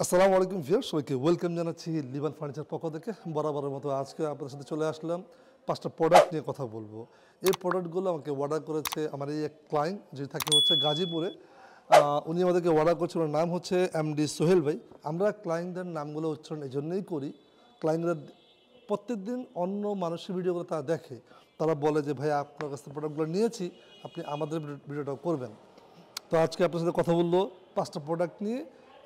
আসসালামু আলাইকুম ভিউয়ার্স, সবাইকে ওয়েলকাম জানাচ্ছি লিবান ফার্নিচার পক্ষ থেকে। বরাবরের মতো আজকে আপনাদের সাথে চলে আসলাম 5টা প্রোডাক্ট নিয়ে কথা বলবো। এই প্রোডাক্টগুলো আমাকে অর্ডার করেছে আমার এই এক ক্লায়েন্ট, যিনি থাকে হচ্ছে গাজীপুরে। উনি আমাদেরকে অর্ডার করছে, ওনার নাম হচ্ছে এমডি সোহেল ভাই। আমরা ক্লায়েন্টদের নামগুলো উচ্চারণ এই জন্যই করি, ক্লায়েন্টরা প্রত্যেকদিন অন্য মানুষের ভিডিওগুলো তারা দেখে, তারা বলে যে ভাই আপনার কাছ থেকে প্রোডাক্টগুলো নিয়েছি, আপনি আমাদের ভিডিওটাও করবেন। তো আজকে আপনার সাথে কথা বললো 5টা প্রোডাক্ট নিয়ে।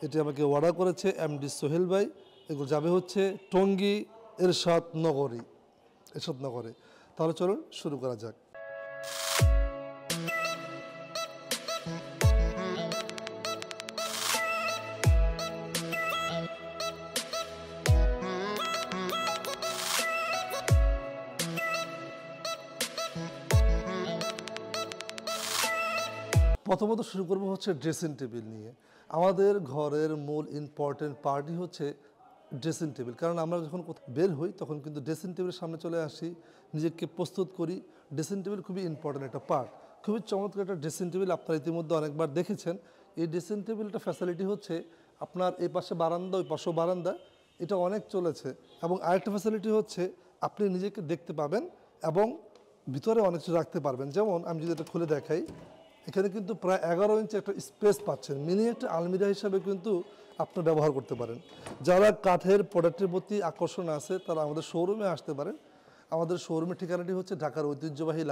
এটি আমাকে অর্ডার করেছে এমডি সোহেল ভাই। এগুলো যাবে হচ্ছে টঙ্গী এরশাদ নগরে। তাহলে চলুন শুরু করা যাক। প্রথমত শুরু করবো হচ্ছে ড্রেসিং টেবিল নিয়ে। আমাদের ঘরের মূল ইম্পর্টেন্ট পার্টই হচ্ছে ড্রেসিং টেবিল, কারণ আমরা যখন কোথাও বের হই তখন কিন্তু ড্রেসিং টেবিলের সামনে চলে আসি, নিজেকে প্রস্তুত করি। ড্রেসিং টেবিল খুবই ইম্পর্টেন্ট একটা পার্ট, খুবই চমৎকার একটা ড্রেসিং টেবিল। আপনারা ইতিমধ্যে অনেকবার দেখেছেন। এই ড্রেসিং টেবিলটা ফ্যাসিলিটি হচ্ছে আপনার এই পাশে বারান্দা, ওই পাশেও বারান্দা, এটা অনেক চলেছে। এবং আরেকটা ফ্যাসিলিটি হচ্ছে আপনি নিজেকে দেখতে পাবেন এবং ভিতরে অনেক কিছু রাখতে পারবেন। যেমন আমি যদি এটা খুলে দেখাই, এখানে কিন্তু প্রায় 11 ইঞ্চি একটা স্পেস পাচ্ছেন, মিনি একটা আলমিরা হিসাবে কিন্তু আপনি ব্যবহার করতে পারেন। যারা কাঠের প্রোডাক্টের প্রতি আকর্ষণ আছে তারা আমাদের শোরুমে আসতে পারেন। আমাদের শোরুমের ঠিকানাটি হচ্ছে ঢাকার ঐতিহ্যবাহী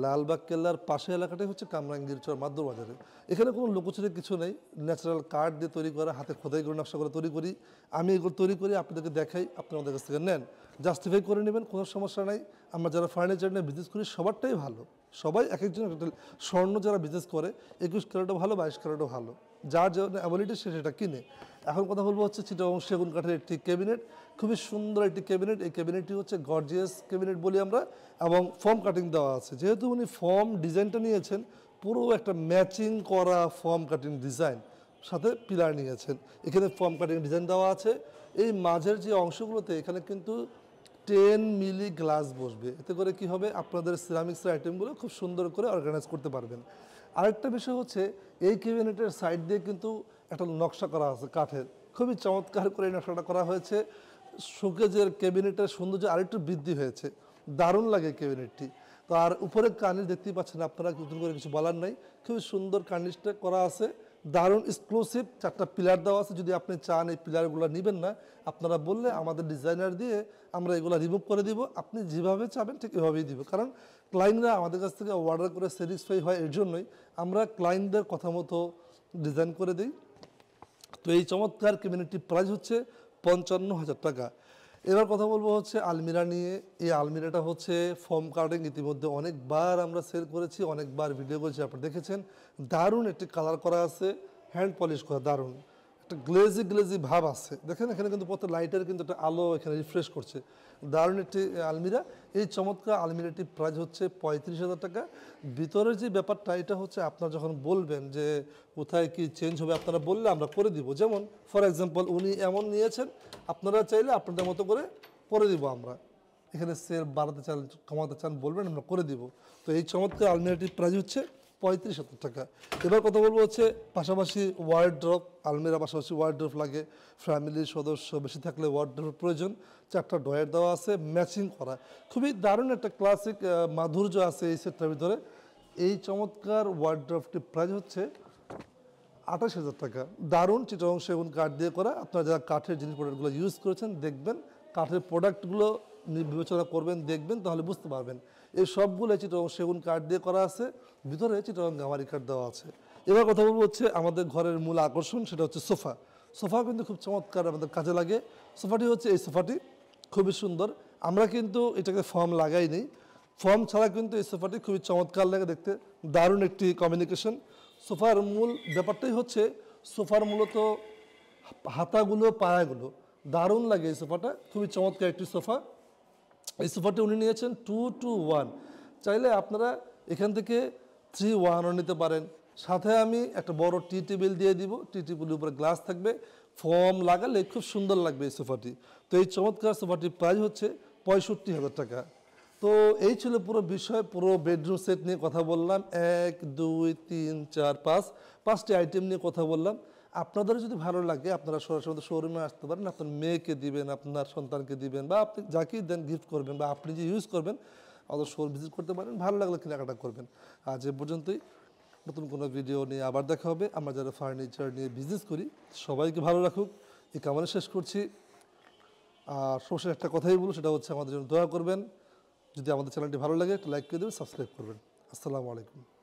লালবাগ কেল্লার পাশে এলাকাটাই হচ্ছে কামরাঙ্গীরচর মাদ্র বাজারে। এখানে কোনো লুকোচুরি কিছু নেই, ন্যাচারাল কাঠ দিয়ে তৈরি করা, হাতে খোদাই করে নকশা করে তৈরি করি। আমি এগুলো তৈরি করি, আপনাদেরকে দেখাই, আপনারা আমাদের কাছ থেকে নেন, জাস্টিফাই করে নেবেন, কোনো সমস্যা নাই। আমরা যারা ফার্নিচার নিয়ে বিজনেস করি সবারটাই ভালো, সবাই এক একজন একটা স্বর্ণ যারা বিজনেস করে 21 ক্যারেটও ভালো, 22 ক্যারেটও ভালো, যার যে অ্যাবিলিটি সে সেটা কিনে। এখন কথা বলবো হচ্ছে চিটাগং সেগুন কাঠের একটি ক্যাবিনেট, খুবই সুন্দর একটি ক্যাবিনেট। এই ক্যাবিনেটটি হচ্ছে গর্জিয়াস ক্যাবিনেট বলি আমরা, এবং ফর্ম কাটিং দেওয়া আছে। যেহেতু উনি ফর্ম ডিজাইনটা নিয়েছেন, পুরো একটা ম্যাচিং করা ফর্ম কাটিং ডিজাইন, সাথে পিলার নিয়েছেন। এখানে ফর্ম কাটিং ডিজাইন দেওয়া আছে। এই মাঝের যে অংশগুলোতে এখানে কিন্তু 10 মিলি গ্লাস বসবে। এতে করে কি হবে, আপনাদের সিরামিক্সের আইটেমগুলো খুব সুন্দর করে অর্গানাইজ করতে পারবেন। আরেকটা বিষয় হচ্ছে এই ক্যাবিনেটের সাইড দিয়ে কিন্তু একটা নকশা করা আছে কাঠের, খুবই চমৎকার করে এই নকশাটা করা হয়েছে। শোকেজের ক্যাবিনেটের সৌন্দর্য আরেকটু বৃদ্ধি হয়েছে, দারুণ লাগে ক্যাবিনেটটি। তো আর উপরে কার্নিশ দেখতেই পাচ্ছেন আপনারা, নতুন করে কিছু বলার নাই, খুবই সুন্দর কার্নিশটা করা আছে, দারুণ এক্সক্লুসিভ। 4টা পিলার দেওয়া আছে। যদি আপনি চান এই পিলারগুলো নেবেন না, আপনারা বললে আমাদের ডিজাইনার দিয়ে আমরা এগুলো রিমুভ করে দিব। আপনি যেভাবে চাবেন ঠিক এভাবেই দিব, কারণ ক্লায়েন্টরা আমাদের কাছ থেকে অর্ডার করে স্যাটিসফাই হয়, এর জন্যই আমরা ক্লায়েন্টদের কথা মতো ডিজাইন করে দিই। তো এই চমৎকার ক্যাবিনেটটির প্রাইস হচ্ছে 55,000 টাকা। এবার কথা বলবো হচ্ছে আলমিরা নিয়ে। এই আলমিরাটা হচ্ছে ফোম কাটিং, ইতিমধ্যে অনেকবার আমরা সেল করেছি, অনেকবার ভিডিও করেছি, আপনারা দেখেছেন। দারুণ একটি কালার করা আছে, হ্যান্ড পলিশ করা, দারুণ একটা গ্লেজি ভাব আছে। দেখেন এখানে কিন্তু প্রত্যেক লাইটের কিন্তু একটা আলো এখানে রিফ্রেশ করছে, দারুণ একটি আলমিরা। এই চমৎকার আলমিরাটির প্রাইস হচ্ছে 35,000 টাকা। ভিতরের যে ব্যাপারটা, এটা হচ্ছে আপনারা যখন বলবেন যে কোথায় কি চেঞ্জ হবে, আপনারা বললে আমরা করে দিব। যেমন ফর এক্সাম্পল উনি এমন নিয়েছেন, আপনারা চাইলে আপনাদের মতো করে দিব আমরা। এখানে সেল বাড়াতে চান, কমাতে চান, বলবেন, আমরা করে দিব। তো এই চমৎকার আলমিরাটির প্রাইস হচ্ছে 35,000 টাকা। এবার কথা বলবো হচ্ছে পাশাপাশি ওয়ার্ড্রপ। আলমিরা পাশাপাশি ওয়ার্ড্রপ লাগে, ফ্যামিলির সদস্য বেশি থাকলে ওয়ার্ড্রপের প্রয়োজন। 4টা ডয়ার দেওয়া আছে, ম্যাচিং করা, খুবই দারুণ একটা ক্লাসিক মাধুর্য আছে এই সেটটার ভিতরে। এই চমৎকার ওয়ার্ড্রপটির প্রাইস হচ্ছে 28,000 টাকা। দারুণ চিটাগং সেগুন কাঠ দিয়ে করা। আপনারা যারা কাঠের জিনিস প্রোডাক্টগুলো ইউজ করেছেন দেখবেন, কাঠের প্রোডাক্টগুলো বিবেচনা করবেন, দেখবেন, তাহলে বুঝতে পারবেন। এই সবগুলো চিটাগং সেগুন কাঠ দিয়ে করা আছে, ভিতরে চিটাগং গামারি কাঠ দেওয়া আছে। এবার কথা বলবো হচ্ছে আমাদের ঘরের মূল আকর্ষণ, সেটা হচ্ছে সোফা। সোফা কিন্তু খুব চমৎকার আমাদের কাজে লাগে। সোফাটি হচ্ছে এই সোফাটি, খুবই সুন্দর। আমরা কিন্তু এটাকে ফর্ম লাগাই নেই, ফর্ম ছাড়া কিন্তু এই সোফাটি খুবই চমৎকার লাগে দেখতে, দারুণ একটি কমিউনিকেশন। সোফার মূল ব্যাপারটাই হচ্ছে সোফার মূলত হাতাগুলো, পায়াগুলো দারুণ লাগে। এই সোফাটা খুবই চমৎকার একটি সোফা। এই সোফাটি উনি নিয়েছেন 2-to-1, চাইলে আপনারা এখান থেকে 3-1ও নিতে পারেন। সাথে আমি একটা বড় টি টেবিল দিয়ে দিব, টি টেবিলের উপরে গ্লাস থাকবে, ফর্ম লাগালে খুব সুন্দর লাগবে এই সোফাটি। তো এই চমৎকার সোফাটির প্রাইস হচ্ছে 65,000 টাকা। তো এই ছিল পুরো বিষয়, পুরো বেডরুম সেট নিয়ে কথা বললাম। 1, 2, 3, 4, 5, 5টি আইটেম নিয়ে কথা বললাম। আপনাদের যদি ভালো লাগে আপনারা সরাসরি আমাদের শোরুমে আসতে পারেন, আপনার মেয়েকে দিবেন, আপনার সন্তানকে দিবেন, বা আপনি যাকেই দেন গিফট করবেন, বা আপনি যে ইউজ করবেন আমাদের শোরুম ভিজিট করতে পারেন, ভালো লাগলে কেনাকাটা করবেন। আজ এ পর্যন্তই, নতুন কোনো ভিডিও নিয়ে আবার দেখা হবে। আমরা যারা ফার্নিচার নিয়ে বিজনেস করি সবাইকে ভালো রাখুক এই কামনা শেষ করছি। আর সবশেষে একটা কথাই বলবো, সেটা হচ্ছে আমাদের জন্য দোয়া করবেন। যদি আমাদের চ্যানেলটি ভালো লাগে একটা লাইক করে দেবেন, সাবস্ক্রাইব করবেন। আসসালামু আলাইকুম।